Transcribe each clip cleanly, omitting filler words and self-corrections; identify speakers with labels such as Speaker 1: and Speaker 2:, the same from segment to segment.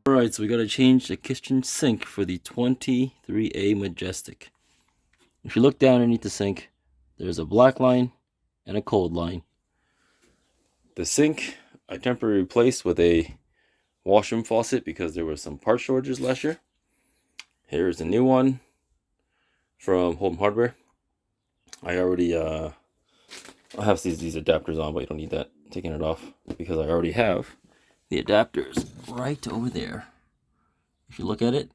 Speaker 1: Alright, so we gotta change the kitchen sink for the 23A Majestic. If you look down underneath the sink, there's a black line and a cold line. The sink I temporarily replaced with a washroom faucet because there were some part shortages last year. Here's a new one from Home Hardware. I already I have these adapters on, but you don't need that. I'm taking it off because I already have the adapters right over there. If you look at it,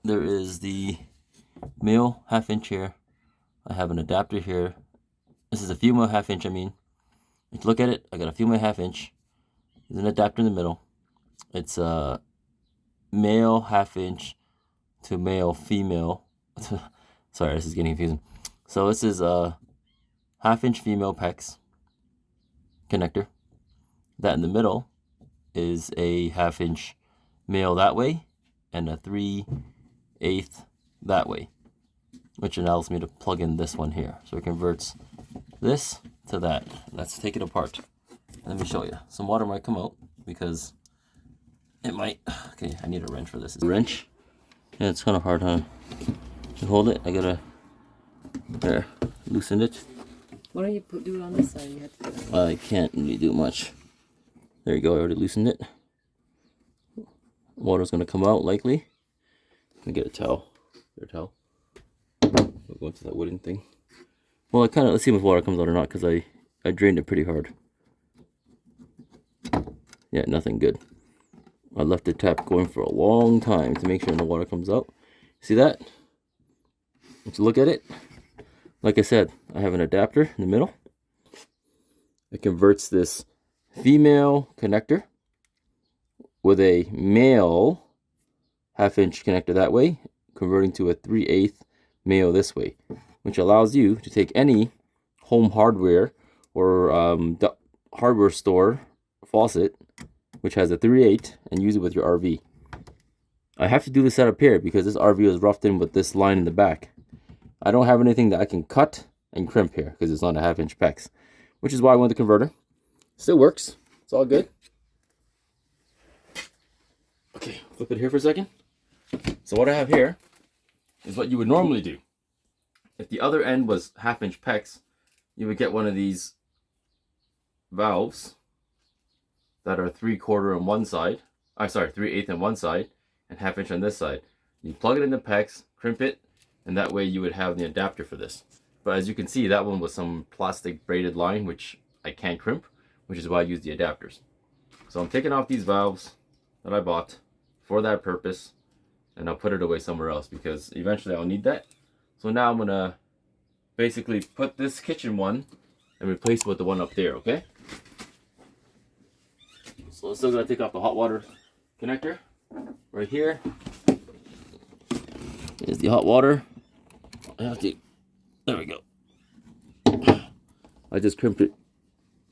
Speaker 1: there is the male 1/2 inch here. I have an adapter here. This is a female 1/2 inch, I mean. If you look at it, I got a female 1/2 inch. There's an adapter in the middle. It's a male 1/2 inch to male female. Sorry, this is getting confusing. So this is a 1/2 inch female PEX connector. That in the middle is a 1/2 inch male that way and a 3/8 that way, which allows me to plug in this one here. So it converts this to that. Let's take it apart. Let me show you. Some water might come out because it might. Okay, I need a wrench for this. A wrench? Yeah, it's kind of hard, huh? To hold it, I gotta there, loosen it.
Speaker 2: Why don't you do it on this side? You have to do it.
Speaker 1: I can't really do much. There you go, I already loosened it. Water's gonna come out likely. Let me get a towel. Get a towel. We'll go into that wooden thing. Well, let's see if water comes out or not, because I drained it pretty hard. Yeah, nothing good. I left the tap going for a long time to make sure no water comes out. See that? Let's look at it. Like I said, I have an adapter in the middle. It converts this female connector with a male 1/2 inch connector that way, converting to a 3/8 male this way, which allows you to take any home hardware or hardware store faucet which has a 3/8 and use it with your RV. I have to do the setup here because this RV is roughed in with this line in the back. I don't have anything that I can cut and crimp here because it's not a 1/2 inch PEX, which is why I went the converter. Still works. It's all good. Okay, flip it here for a second. So what I have here is what you would normally do. If the other end was 1/2 inch PEX, you would get one of these valves that are 3/4 on one side. 3/8 on one side and 1/2 inch on this side. You plug it in the PEX, crimp it, and that way you would have the adapter for this. But as you can see, that one was some plastic braided line, which I can't crimp, which is why I use the adapters. So I'm taking off these valves that I bought for that purpose, and I'll put it away somewhere else because eventually I'll need that. So now I'm gonna basically put this kitchen one and replace it with the one up there, okay? So I'm still gonna take off the hot water connector. Right here is the hot water. There we go. I just crimped it.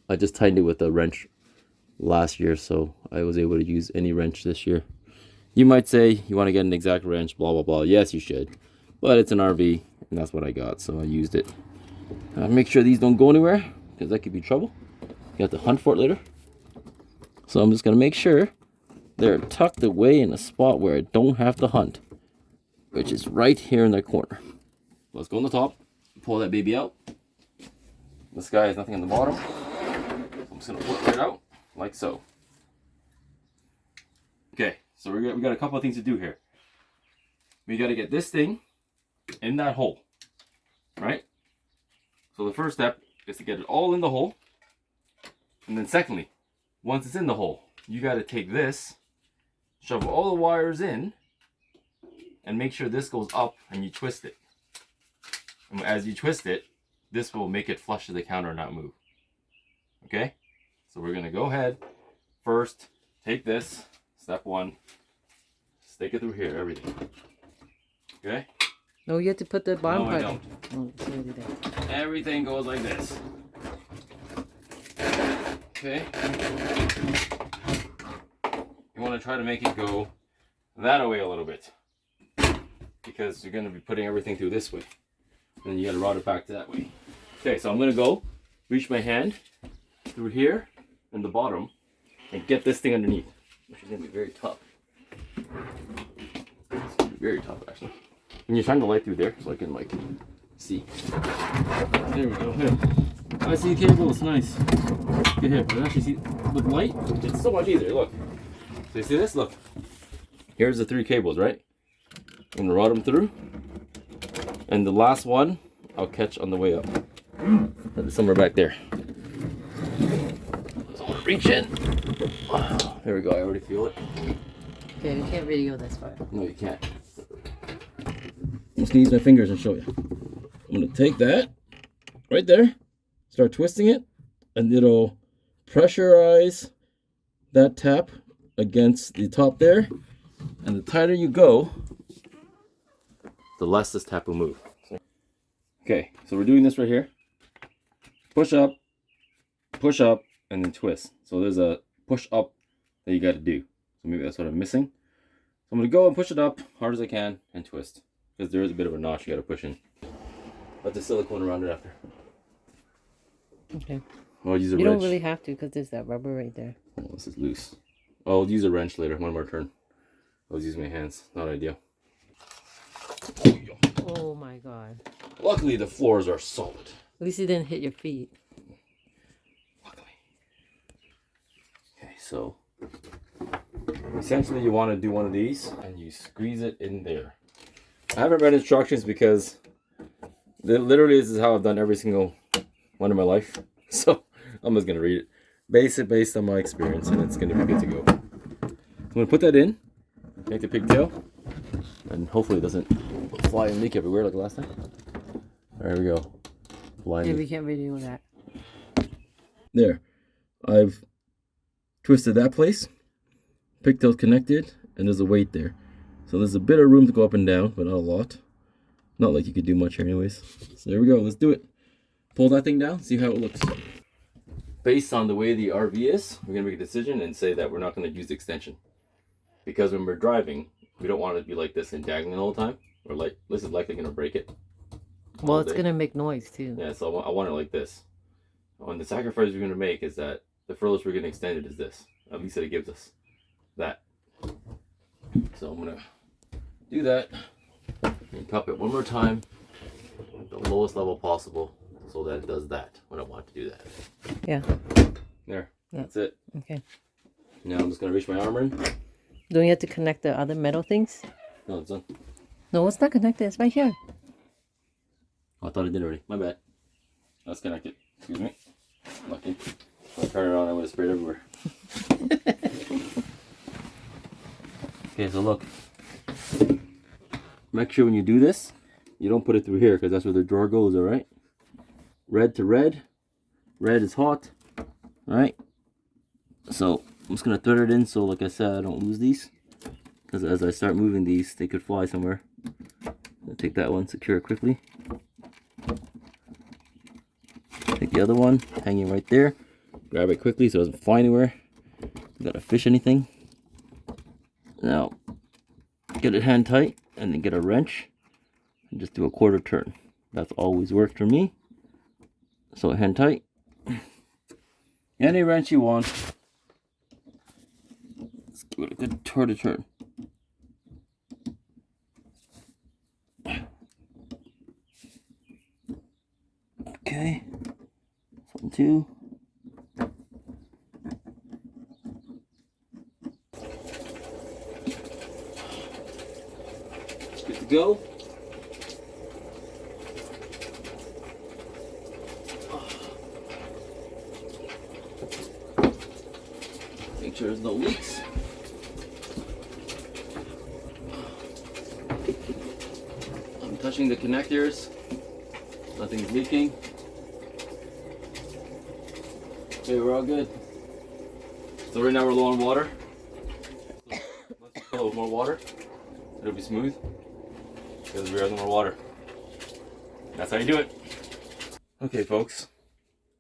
Speaker 1: I just tightened it with a wrench last year, so I was able to use any wrench this year. You might say you want to get an exact wrench, blah, blah, blah. Yes, you should. But it's an RV, and that's what I got, so I used it. Make sure these don't go anywhere, because that could be trouble. You have to hunt for it later. So I'm just going to make sure they're tucked away in a spot where I don't have to hunt, which is right here in the corner. Let's go on the top, pull that baby out. This guy has nothing on the bottom. I'm just going to pull it right out, like so. Okay, so we got a couple of things to do here. We got to get this thing in that hole, right? So the first step is to get it all in the hole. And then secondly, once it's in the hole, you got to take this, shove all the wires in, and make sure this goes up and you twist it. And as you twist it, this will make it flush to the counter and not move. Okay? So we're going to go ahead. First, take this, step one, stick it through here, everything. Okay?
Speaker 2: No, you have to put the bottom part.
Speaker 1: No, I don't.
Speaker 2: Oh, it's already there.
Speaker 1: Everything goes like this. Okay? You want to try to make it go that way a little bit, because you're going to be putting everything through this way. And you got to route it back to that way. Okay, so I'm going to go reach my hand through here in the bottom and get this thing underneath, which is going to be very tough. very tough actually. When you're trying to light through there, so I can like see. There we go. Here. I see cables. Nice. Good here. But actually see with light, it's so much easier. Look. So you see this? Look. Here's the 3 cables, right? I'm gonna run them through, and the last one I'll catch on the way up. It's somewhere back there. So I'm gonna reach in. There we go. I already feel it.
Speaker 2: Okay, we can't really go this far.
Speaker 1: No, you can't. I'm just gonna use my fingers and show you. I'm gonna take that right there, start twisting it, and it'll pressurize that tap against the top there. And the tighter you go, the less this tap will move. Okay, so we're doing this right here. Push up, and then twist. So there's a push up that you got to do. So maybe that's what I'm missing. So I'm going to go and push it up hard as I can and twist. Because there is a bit of a notch you got to push in. Let the silicone around it after.
Speaker 2: Okay.
Speaker 1: I'll use a
Speaker 2: you
Speaker 1: wrench.
Speaker 2: don't really have to because there's that rubber right there.
Speaker 1: Oh, this is loose. I'll use a wrench later, one more turn. I'll use my hands. Not ideal.
Speaker 2: Oh my god.
Speaker 1: Luckily, the floors are solid.
Speaker 2: At least it didn't hit your feet.
Speaker 1: Luckily. Okay, so essentially you want to do one of these and you squeeze it in there. I haven't read instructions because literally this is how I've done every single one in my life. So I'm just going to read it. Base it based on my experience and it's going to be good to go. So I'm going to put that in. Make the pigtail. And hopefully it doesn't fly and leak everywhere like last time. There we go.
Speaker 2: Yeah, we can't really do that.
Speaker 1: There. I've twisted that place. Pigtail's connected, and there's a weight there. So there's a bit of room to go up and down, but not a lot. Not like you could do much here anyways. So there we go. Let's do it. Pull that thing down, see how it looks. Based on the way the RV is, we're going to make a decision and say that we're not going to use the extension. Because when we're driving, we don't want it to be like this and dangling all the time. Or like, this is likely going to break it.
Speaker 2: Well, it's going to make noise too.
Speaker 1: Yeah, so I want it like this. And the sacrifice we're going to make is that the furthest we're going to extend it is this. At least it gives us that. So I'm going to do that. And cup it one more time at the lowest level possible so that it does that when I want to do that.
Speaker 2: Yeah.
Speaker 1: There.
Speaker 2: Yeah.
Speaker 1: That's it.
Speaker 2: Okay.
Speaker 1: Now I'm just going to reach my arm in.
Speaker 2: Don't you have to connect the other metal things?
Speaker 1: No, it's done.
Speaker 2: No, it's not connected. It's right here.
Speaker 1: Oh, I thought it did already. My bad. Let's connect it. Excuse me. Lucky. If I turn it on, I would have sprayed everywhere. Okay, so look. Make sure when you do this, you don't put it through here because that's where the drawer goes, alright? Red to red. Red is hot. Alright? So, I'm just going to thread it in so, like I said, I don't lose these. Because as I start moving these, they could fly somewhere. I'll take that one, secure it quickly. Take the other one, hanging right there. Grab it quickly so it doesn't fly anywhere. You gotta fish anything. Now, get it hand tight and then get a wrench and just do a quarter turn. That's always worked for me. So hand tight. Any wrench you want. Let's give it a good quarter turn. Okay. 1, 2. Good to go. Make sure there's no leaks. I'm touching the connectors. Nothing's leaking. Okay, we're all good. So right now we're low on water. Let's fill it with more water. It'll be smooth. Because we have no more water. That's how you do it. Okay, folks.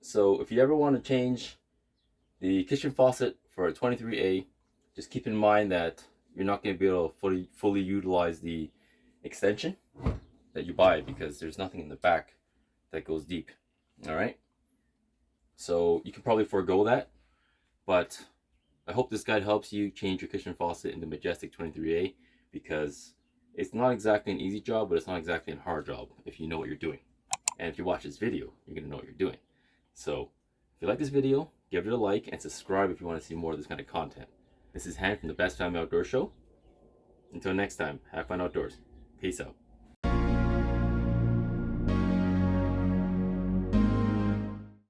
Speaker 1: So if you ever want to change the kitchen faucet for a 23A, just keep in mind that you're not going to be able to fully utilize the extension that you buy because there's nothing in the back that goes deep. All right. So you can probably forego that, but I hope this guide helps you change your kitchen faucet in the Majestic 23A because It's not exactly an easy job, but it's not exactly a hard job if you know what you're doing. And if you watch this video, you're going to know what you're doing. So if you like this video, give it a like and subscribe if you want to see more of this kind of content. This is Han from the Best Family Outdoor Show. Until next time, have fun outdoors. Peace out.